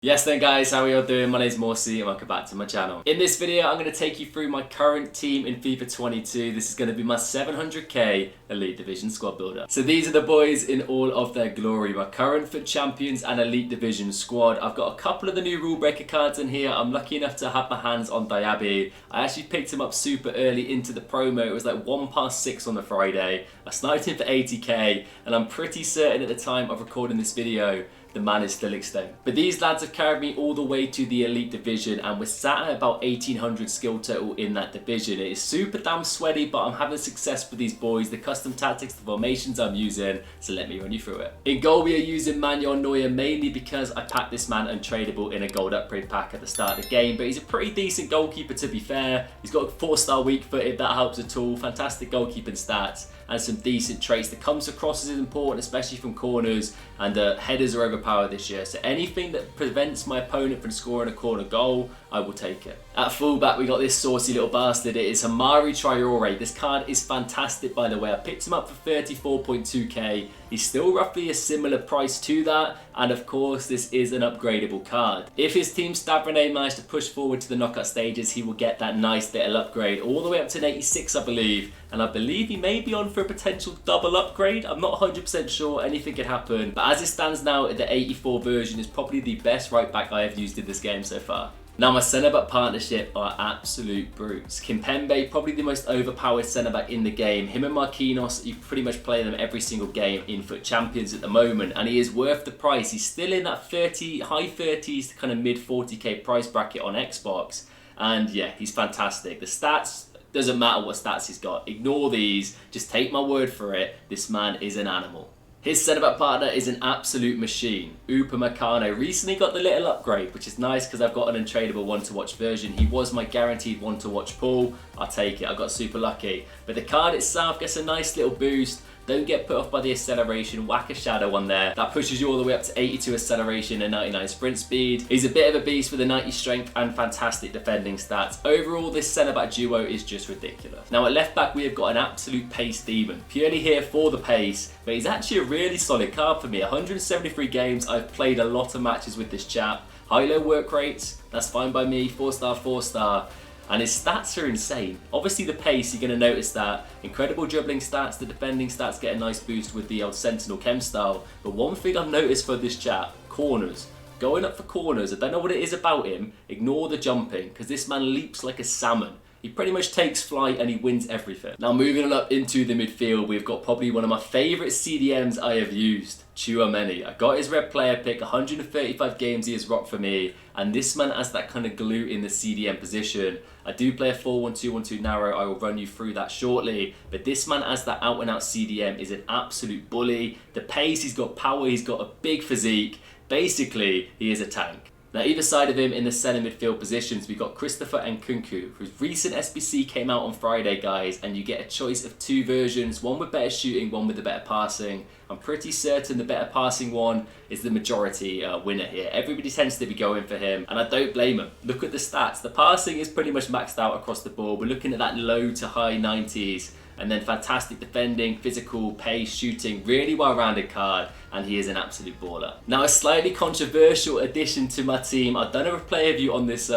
Yes then guys, how are you all doing? My name is Morsi and welcome back to my channel. In this video I'm going to take you through my current team in FIFA 22. This is going to be my 700k Elite Division squad builder. So these are the boys in all of their glory. My current FUT Champions and Elite Division squad. I've got a couple of the new Rulebreaker cards in here. I'm lucky enough to have my hands on Diaby. I actually picked him up super early into the promo. It was like 1/6 on the Friday. I sniped him for 80k and I'm pretty certain at the time of recording this video the man is still extinct. But these lads have carried me all the way to the Elite Division and we're sat at about 1800 skill total in that division. It is super damn sweaty, but I'm having success with these boys, the custom tactics, the formations I'm using, so let me run you through it. In goal we are using Manuel Neuer mainly because I packed this man untradeable in a gold upgrade pack at the start of the game, but he's a pretty decent goalkeeper to be fair. He's got a 4-star weak foot if that helps at all, fantastic goalkeeping stats and some decent traits. The comes across is important, especially from corners, and headers are overpowered this year. So anything that prevents my opponent from scoring a corner goal, I will take it. At fullback, we got this saucy little bastard. It is Amari Traore. This card is fantastic, by the way. I picked him up for 34.2k. He's still roughly a similar price to that, and of course, this is an upgradable card. If his team Stavroné managed to push forward to the knockout stages, he will get that nice little upgrade, all the way up to an 86, I believe. And I believe he may be on for a potential double upgrade. I'm not 100% sure, anything could happen. But as it stands now, the 84 version is probably the best right back I have used in this game so far. Now my centre-back partnership are absolute brutes. Kimpembe, probably the most overpowered centre-back in the game. Him and Marquinhos, you pretty much play them every single game in FUT Champions at the moment, and he is worth the price. He's still in that high 30s to kind of mid 40k price bracket on Xbox, and yeah, he's fantastic. The stats, doesn't matter what stats he's got. Ignore these, just take my word for it. This man is an animal. His centre-back partner is an absolute machine. Upamecano recently got the little upgrade, which is nice because I've got an untradeable one-to-watch version. He was my guaranteed one-to-watch pool. I'll take it, I got super lucky. But the card itself gets a nice little boost. Don't get put off by the acceleration, whack a shadow on there. That pushes you all the way up to 82 acceleration and 99 sprint speed. He's a bit of a beast with a 90 strength and fantastic defending stats. Overall, this centre-back duo is just ridiculous. Now at left-back, we have got an absolute pace demon. Purely here for the pace, but he's actually a really solid card for me. 173 games, I've played a lot of matches with this chap. High-low work rates, that's fine by me, 4-star, 4-star. And his stats are insane. Obviously the pace, you're going to notice that. Incredible dribbling stats, the defending stats get a nice boost with the old Sentinel Chem style. But one thing I've noticed for this chap, corners. Going up for corners, I don't know what it is about him. Ignore the jumping, because this man leaps like a salmon. He pretty much takes flight and he wins everything. Now moving on up into the midfield, we've got probably one of my favourite CDMs I have used, Tchouaméni. I got his red player pick, 135 games he has rocked for me, and this man has that kind of glue in the CDM position. I do play a 4-1-2-1-2 narrow, I will run you through that shortly, but this man as that out and out CDM is an absolute bully. The pace, he's got power, he's got a big physique. Basically, he is a tank. Now either side of him in the centre midfield positions, we've got Christopher Nkunku, whose recent SBC came out on Friday, guys, and you get a choice of two versions, one with better shooting, one with the better passing. I'm pretty certain the better passing one is the majority winner here. Everybody tends to be going for him, and I don't blame him. Look at the stats. The passing is pretty much maxed out across the board. We're looking at that low to high 90s. And then fantastic defending, physical, pace, shooting, really well-rounded card, and he is an absolute baller. Now a slightly controversial addition to my team. I've done a replay review on this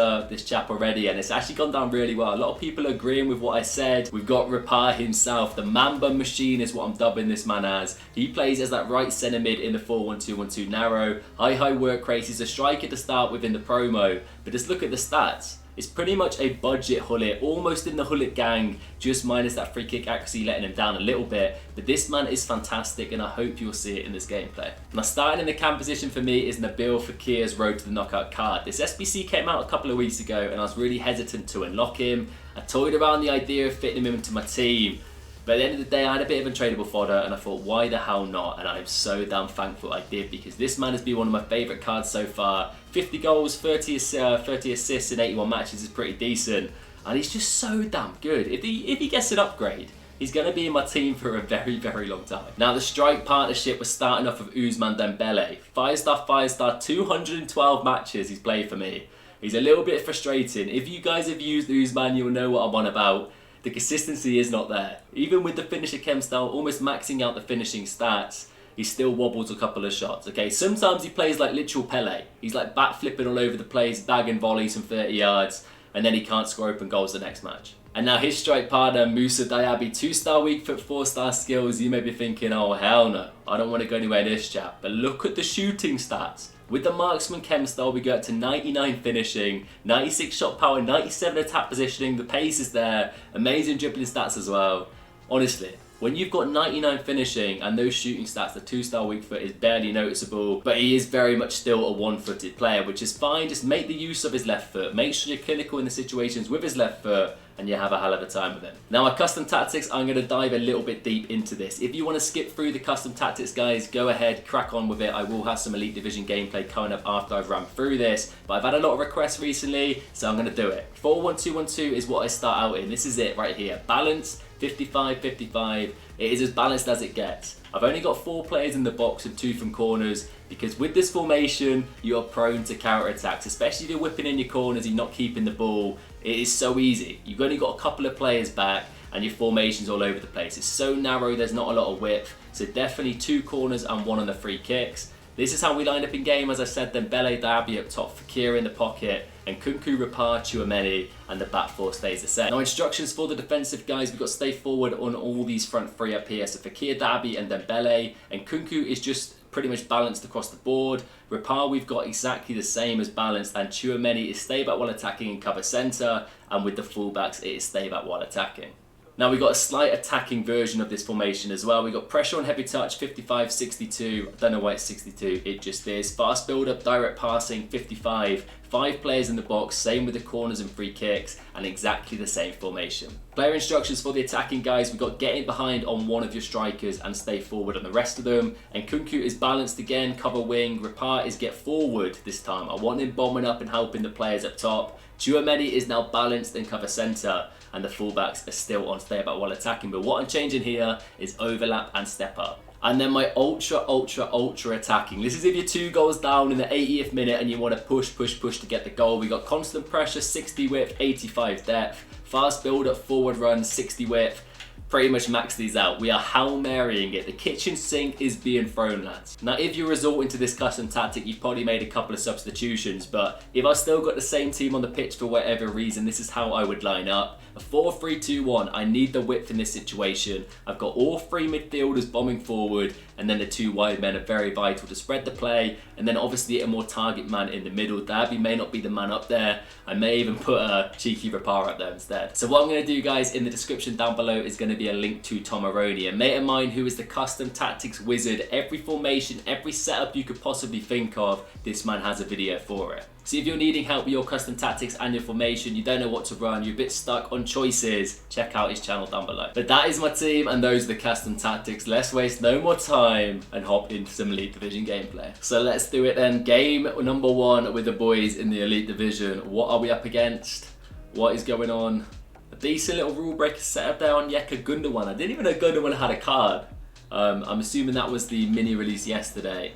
chap already, and it's actually gone down really well. A lot of people are agreeing with what I said. We've got Ripart himself, the Mamba machine is what I'm dubbing this man as. He plays as that right centre mid in the 4-1-2-1-2 narrow. High work rate, he's a striker to start with in the promo, but just look at the stats. It's pretty much a budget Hullet, almost in the Hullet gang, just minus that free kick accuracy letting him down a little bit. But this man is fantastic and I hope you'll see it in this gameplay. Now starting in the cam position for me is Nabil Fekir's Road to the Knockout card. This SBC came out a couple of weeks ago and I was really hesitant to unlock him. I toyed around the idea of fitting him into my team. But at the end of the day, I had a bit of untradeable fodder and I thought, why the hell not? And I'm so damn thankful I did, because this man has been one of my favourite cards so far. 50 goals, 30 assists in 81 matches is pretty decent. And he's just so damn good. If he gets an upgrade, he's going to be in my team for a very, very long time. Now the strike partnership was starting off with Ousmane Dembele. 5-star, 212 matches he's played for me. He's a little bit frustrating. If you guys have used Ousmane, you'll know what I'm on about. The consistency is not there. Even with the finisher chem style, almost maxing out the finishing stats, he still wobbles a couple of shots, okay? Sometimes he plays like literal Pele. He's like bat flipping all over the place, bagging volleys from 30 yards, and then he can't score open goals the next match. And now his strike partner, Moussa Diaby, 2-star weak foot, 4-star skills. You may be thinking, oh hell no, I don't want to go anywhere this chap. But look at the shooting stats. With the marksman chem style, we go up to 99 finishing, 96 shot power, 97 attack positioning. The pace is there, amazing dribbling stats as well. Honestly, when you've got 99 finishing and those shooting stats, the 2-star weak foot is barely noticeable, but he is very much still a one-footed player, which is fine. Just make the use of his left foot. Make sure you're clinical in the situations with his left foot, and you have a hell of a time with him. Now, my custom tactics, I'm going to dive a little bit deep into this. If you want to skip through the custom tactics, guys, go ahead, crack on with it. I will have some Elite Division gameplay coming up after I've run through this, but I've had a lot of requests recently, so I'm going to do it. 4-1-2-1-2 is what I start out in. This is it right here. Balance, 55-55. It is as balanced as it gets. I've only got 4 players in the box and 2 from corners, because with this formation, you are prone to counter-attacks, especially if you're whipping in your corners, you're not keeping the ball. It is so easy. You've only got a couple of players back, and your formation's all over the place. It's so narrow, there's not a lot of width, so definitely 2 corners and 1 on the free kicks. This is how we line up in game, as I said. Then Bele, Diaby up top, Fakir in the pocket, and Nkunku, Ripart, Chouameni, and the back 4 stays the same. Now, instructions for the defensive guys, we've got to stay forward on all these front 3 up here. So Fakir, Diaby, and then Bele, and Nkunku is just pretty much balanced across the board. Ripart, we've got exactly the same as balanced, and Chouameni is stay back while attacking and cover centre, and with the fullbacks, it is stay back while attacking. Now, we've got a slight attacking version of this formation as well. We've got pressure on heavy touch, 55-62. I don't know why it's 62, it just is. Fast build-up, direct passing, 55. 5 players in the box, same with the corners and free kicks, and exactly the same formation. Player instructions for the attacking guys, we've got getting behind on one of your strikers and stay forward on the rest of them. And Nkunku is balanced again, cover wing. Ripart is get forward this time. I want him bombing up and helping the players up top. Chouameni is now balanced and cover centre, and the fullbacks are still on stay back while attacking. But what I'm changing here is overlap and step up. And then my ultra attacking. This is if you're 2 goals down in the 80th minute and you want to push to get the goal. We got constant pressure, 60 width, 85 depth. Fast build up, forward run, 60 width. Pretty much max these out. We are Hail Marying it. The kitchen sink is being thrown, lads. Now, if you resort into this custom tactic, you've probably made a couple of substitutions, but if I've still got the same team on the pitch for whatever reason, this is how I would line up. A 4-3-2-1. I need the width in this situation. I've got all 3 midfielders bombing forward, and then the 2 wide men are very vital to spread the play, and then obviously a more target man in the middle. Diaby may not be the man up there. I may even put a cheeky Ripart up there instead. So what I'm going to do, guys, in the description down below is going to be a link to Tomaroni, a mate of mine who is the custom tactics wizard. Every formation, every setup you could possibly think of, this man has a video for it. So if you're needing help with your custom tactics and your formation, you don't know what to run, you're a bit stuck on choices, check out his channel down below. But that is my team, and those are the custom tactics. Let's waste no more time and hop into some Elite Division gameplay. So let's do it then. Game number 1 with the boys in the Elite Division. What are we up against? What is going on? A decent little rule breaker setup there on Yeka Gundogan. I didn't even know Gundogan had a card. I'm assuming that was the mini release yesterday.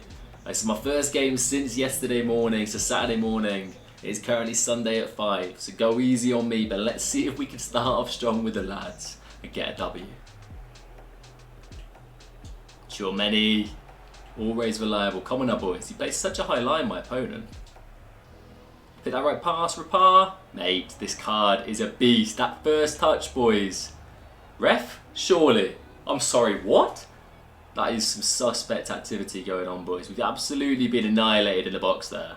This is my first game since yesterday morning, so Saturday morning. It is currently Sunday at 5, so go easy on me, but let's see if we can start off strong with the lads and get a W. Chouameni, always reliable. Come on now, boys. He plays such a high line, my opponent. Hit that right pass, Ripart. Mate, this card is a beast. That first touch, boys. Ref? Surely. I'm sorry, what? That is some suspect activity going on, boys. We've absolutely been annihilated in the box there.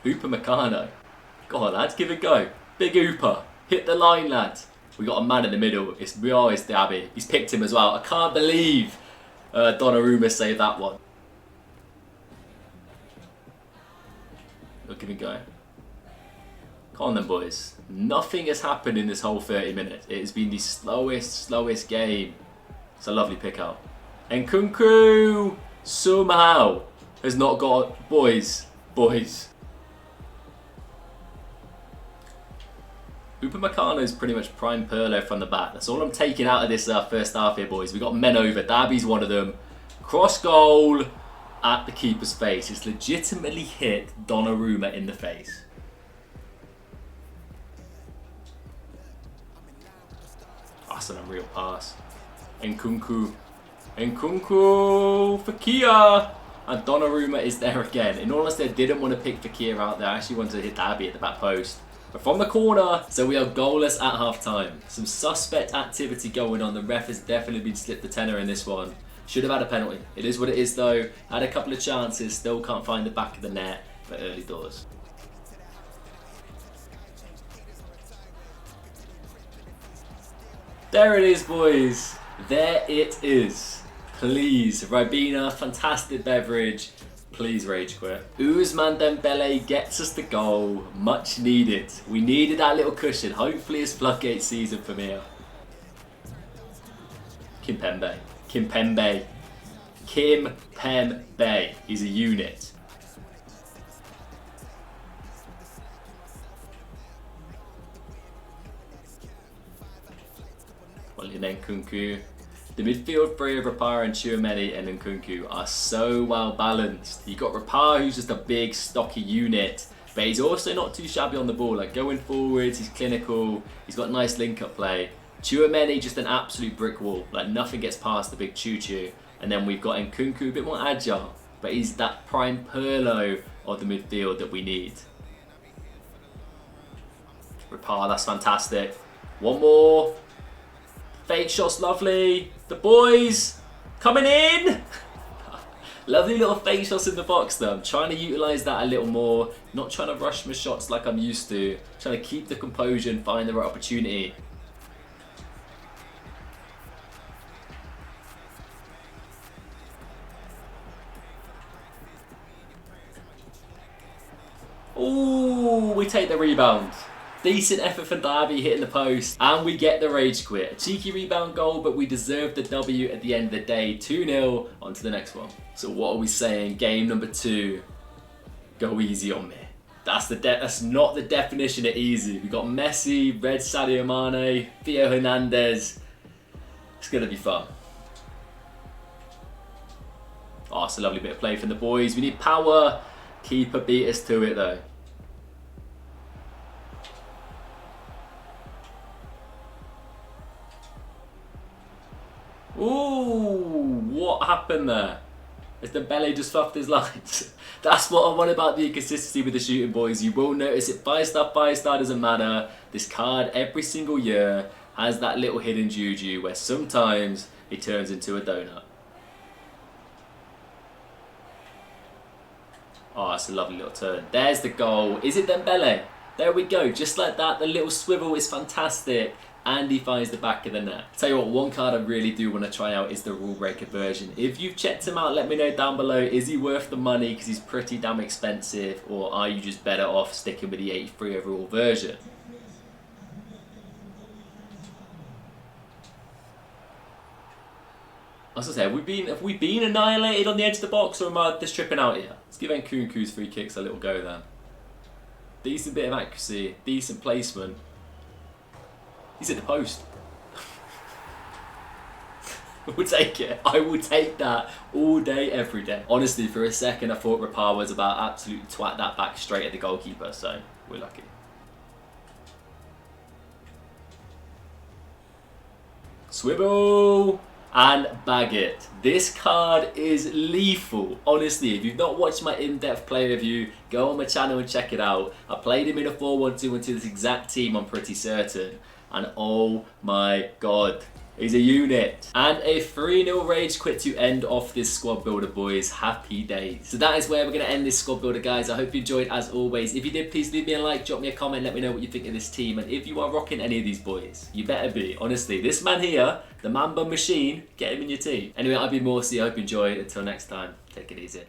Hooper Meccano. Go on, lads, give it a go. Big Hooper. Hit the line, lads. We got a man in the middle. It's Diaby. He's picked him as well. I can't believe Donnarumma saved that one. Look at him go. Come on then, boys. Nothing has happened in this whole 30 minutes. It has been the slowest game. It's a lovely pick up. And Nkunku somehow has not got... Boys. Upamecano is pretty much prime Pirlo from the back. That's all I'm taking out of this first half here, boys. We got men over. Diaby's one of them. Cross goal at the keeper's face. It's legitimately hit Donnarumma in the face. That's an unreal pass. Nkunku for Kia. And Donnarumma is there again. In all honesty, I didn't want to pick Fekir out there. I actually wanted to hit Diaby at the back post. But from the corner, so we are goalless at half-time. Some suspect activity going on. The ref has definitely been slipped the tenner in this one. Should have had a penalty. It is what it is though. Had a couple of chances, still can't find the back of the net for early doors. There it is, boys. There it is. Please, Ribena, fantastic beverage. Please rage quit. Ousmane Dembele gets us the goal. Much needed. We needed that little cushion. Hopefully it's floodgate season for me. Kimpembe. He's a unit. Well, Nkunku. The midfield three of Ripart and Tchouaméni and Nkunku are so well balanced. You've got Ripart, who's just a big stocky unit, but he's also not too shabby on the ball. Like going forwards, he's clinical, he's got nice link-up play. Tchouaméni, just an absolute brick wall. Like nothing gets past the big choo-choo. And then we've got Nkunku, a bit more agile, but he's that prime Pirlo of the midfield that we need. Ripart, that's fantastic. One more. Fake shots, lovely. The boys coming in. Lovely little fake shots in the box though. I'm trying to utilise that a little more. Not trying to rush my shots like I'm used to. Trying to keep the composure and find the right opportunity. Ooh, we take the rebound. Decent effort from Diaby hitting the post, and we get the rage quit. A cheeky rebound goal, but we deserve the W at the end of the day. 2-0, on to the next one. So what are we saying? Game number 2. Go easy on me. That's not the definition of easy. We got Messi, Red Sadio Mane, Theo Hernandez. It's gonna be fun. Oh, it's a lovely bit of play from the boys. We need power. Keeper beat us to it though. Ooh, what happened there? Has Dembele just fluffed his lines? That's what I want about the inconsistency with the shooting, boys. You will notice it 5-star doesn't matter. This card every single year has that little hidden juju where sometimes it turns into a donut. Oh, that's a lovely little turn. There's the goal. Is it Dembele? There we go. Just like that, the little swivel is fantastic. And he finds the back of the net. Tell you what, one card I really do want to try out is the Rulebreaker version. If you've checked him out, let me know down below. Is he worth the money because he's pretty damn expensive, or are you just better off sticking with the 83 overall version? I was gonna say, have we been annihilated on the edge of the box, or am I just tripping out here? Let's give Nkunku's free kicks a little go then. Decent bit of accuracy, decent placement. He's at the post. We'll take it. I will take that all day, every day. Honestly, for a second, I thought Ripart was about absolutely twat that back straight at the goalkeeper, so we're lucky. Swivel and bag it. This card is lethal. Honestly, if you've not watched my in-depth play review, go on my channel and check it out. I played him in a 4-1-2 into this exact team, I'm pretty certain. And oh my god, he's a unit. And a 3-0 rage quit to end off this squad builder, boys. Happy days. So that is where we're going to end this squad builder, guys. I hope you enjoyed as always. If you did, please leave me a like, drop me a comment, let me know what you think of this team. And if you are rocking any of these boys, you better be. Honestly, this man here, the man bun machine, get him in your team. Anyway, I've been Morsey. I hope you enjoyed. Until next time, take it easy.